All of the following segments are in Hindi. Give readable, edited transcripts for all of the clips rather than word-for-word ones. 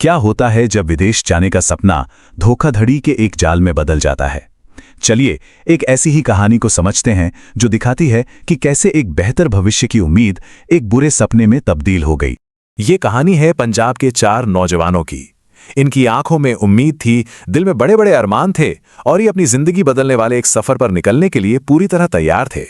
क्या होता है जब विदेश जाने का सपना धोखाधड़ी के एक जाल में बदल जाता है। चलिए एक ऐसी ही कहानी को समझते हैं जो दिखाती है कि कैसे एक बेहतर भविष्य की उम्मीद एक बुरे सपने में तब्दील हो गई। ये कहानी है पंजाब के 4 नौजवानों की। इनकी आंखों में उम्मीद थी, दिल में बड़े बड़े अरमान थे और ये अपनी जिंदगी बदलने वाले एक सफर पर निकलने के लिए पूरी तरह तैयार थे।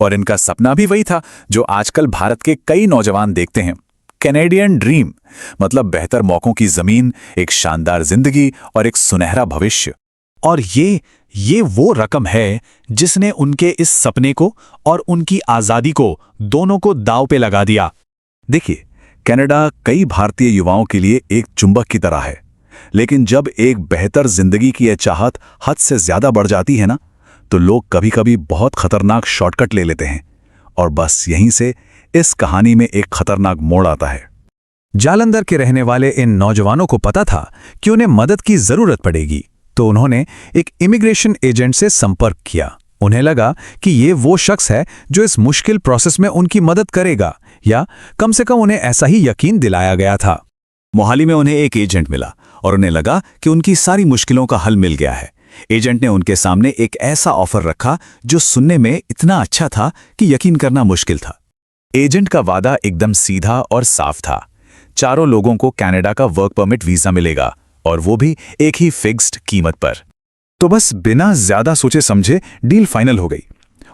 और इनका सपना भी वही था जो आजकल भारत के कई नौजवान देखते हैं, कैनेडियन ड्रीम, मतलब बेहतर मौकों की जमीन, एक शानदार जिंदगी और एक सुनहरा भविष्य। और ये वो रकम है जिसने उनके इस सपने को और उनकी आजादी को दोनों को दांव पे लगा दिया। देखिए, कनाडा कई भारतीय युवाओं के लिए एक चुंबक की तरह है, लेकिन जब एक बेहतर जिंदगी की यह चाहत हद से ज्यादा बढ़ जाती है ना, तो लोग कभी-कभी बहुत खतरनाक शॉर्टकट ले लेते हैं। और बस यहीं से इस कहानी में एक खतरनाक मोड़ आता है। जालंधर के रहने वाले इन नौजवानों को पता था कि उन्हें मदद की जरूरत पड़ेगी, तो उन्होंने एक इमिग्रेशन एजेंट से संपर्क किया। उन्हें लगा कि ये वो शख्स है जो इस मुश्किल प्रोसेस में उनकी मदद करेगा, या कम से कम उन्हें ऐसा ही यकीन दिलाया गया था। मोहाली में उन्हें एक एजेंट मिला और उन्हें लगा कि उनकी सारी मुश्किलों का हल मिल गया है। एजेंट ने उनके सामने एक ऐसा ऑफर रखा जो सुनने में इतना अच्छा था कि यकीन करना मुश्किल था। एजेंट का वादा एकदम सीधा और साफ था। 4 लोगों को कनाडा का वर्क परमिट वीजा मिलेगा, और वो भी एक ही फिक्स्ड कीमत पर। तो बस बिना ज्यादा सोचे समझे डील फाइनल हो गई।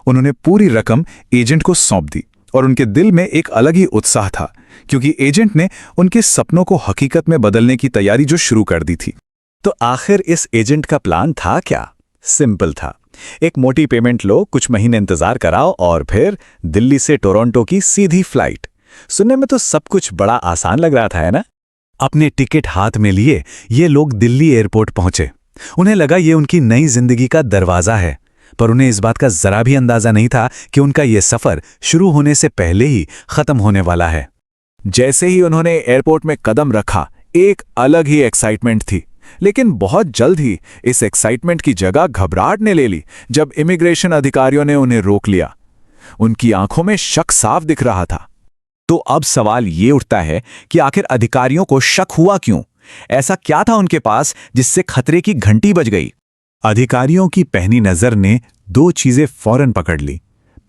उन्होंने पूरी रकम एजेंट को सौंप दी और उनके दिल में एक अलग ही उत्साह था, क्योंकि एजेंट ने उनके सपनों को हकीकत में बदलने की तैयारी जो शुरू कर दी थी। तो आखिर इस एजेंट का प्लान था क्या? सिंपल था। एक मोटी पेमेंट लो, कुछ महीने इंतजार कराओ और फिर दिल्ली से टोरंटो की सीधी फ्लाइट। सुनने में तो सब कुछ बड़ा आसान लग रहा था, है ना? अपने टिकट हाथ में लिए ये लोग दिल्ली एयरपोर्ट पहुंचे। उन्हें लगा ये उनकी नई जिंदगी का दरवाजा है, पर उन्हें इस बात का जरा भी अंदाजा नहीं था कि उनका ये सफर शुरू होने से पहले ही खत्म होने वाला है। जैसे ही उन्होंने एयरपोर्ट में कदम रखा, एक अलग ही एक्साइटमेंट थी, लेकिन बहुत जल्द ही इस एक्साइटमेंट की जगह घबराहट ने ले ली जब इमिग्रेशन अधिकारियों ने उन्हें रोक लिया। उनकी आंखों में शक साफ दिख रहा था। तो अब सवाल ये उठता है कि आखिर अधिकारियों को शक हुआ क्यों? ऐसा क्या था उनके पास जिससे खतरे की घंटी बज गई? अधिकारियों की पहली नजर ने 2 चीजें फौरन पकड़ ली।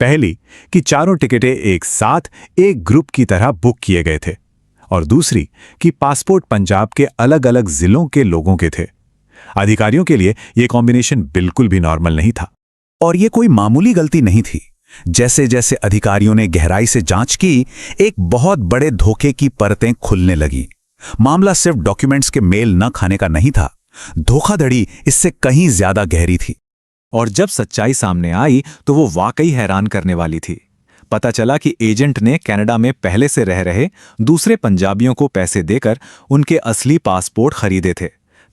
पहली कि 4 टिकटें एक साथ एक ग्रुप की तरह बुक किए गए थे, और दूसरी कि पासपोर्ट पंजाब के अलग अलग जिलों के लोगों के थे। अधिकारियों के लिए यह कॉम्बिनेशन बिल्कुल भी नॉर्मल नहीं था, और यह कोई मामूली गलती नहीं थी। जैसे जैसे अधिकारियों ने गहराई से जांच की, एक बहुत बड़े धोखे की परतें खुलने लगी। मामला सिर्फ डॉक्यूमेंट्स के मेल न खाने का नहीं था, धोखाधड़ी इससे कहीं ज्यादा गहरी थी। और जब सच्चाई सामने आई तो वो वाकई हैरान करने वाली थी। पता चला कि एजेंट ने कनाडा में पहले से रह रहे दूसरे पंजाबियों को पैसे देकर उनके असली पासपोर्ट खरीदे थे,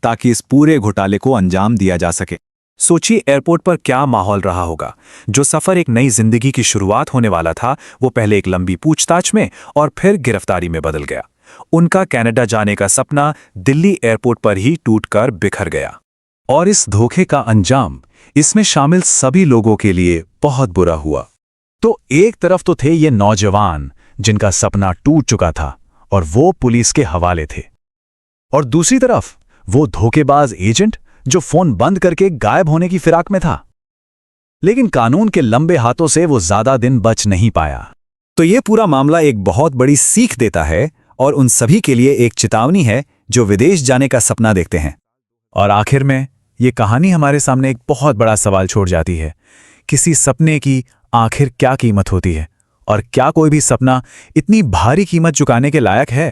ताकि इस पूरे घोटाले को अंजाम दिया जा सके। सोचिए एयरपोर्ट पर क्या माहौल रहा होगा। जो सफर एक नई जिंदगी की शुरुआत होने वाला था, वो पहले एक लंबी पूछताछ में और फिर गिरफ्तारी में बदल गया। उनका कनाडा जाने का सपना दिल्ली एयरपोर्ट पर ही टूटकर बिखर गया। और इस धोखे का अंजाम इसमें शामिल सभी लोगों के लिए बहुत बुरा हुआ। तो एक तरफ तो थे ये नौजवान जिनका सपना टूट चुका था और वो पुलिस के हवाले थे, और दूसरी तरफ वो धोखेबाज एजेंट जो फोन बंद करके गायब होने की फिराक में था। लेकिन कानून के लंबे हाथों से वो ज्यादा दिन बच नहीं पाया। तो ये पूरा मामला एक बहुत बड़ी सीख देता है, और उन सभी के लिए एक चेतावनी है जो विदेश जाने का सपना देखते हैं। और आखिर में ये कहानी हमारे सामने एक बहुत बड़ा सवाल छोड़ जाती है। किसी सपने की आखिर क्या कीमत होती है, और क्या कोई भी सपना इतनी भारी कीमत चुकाने के लायक है?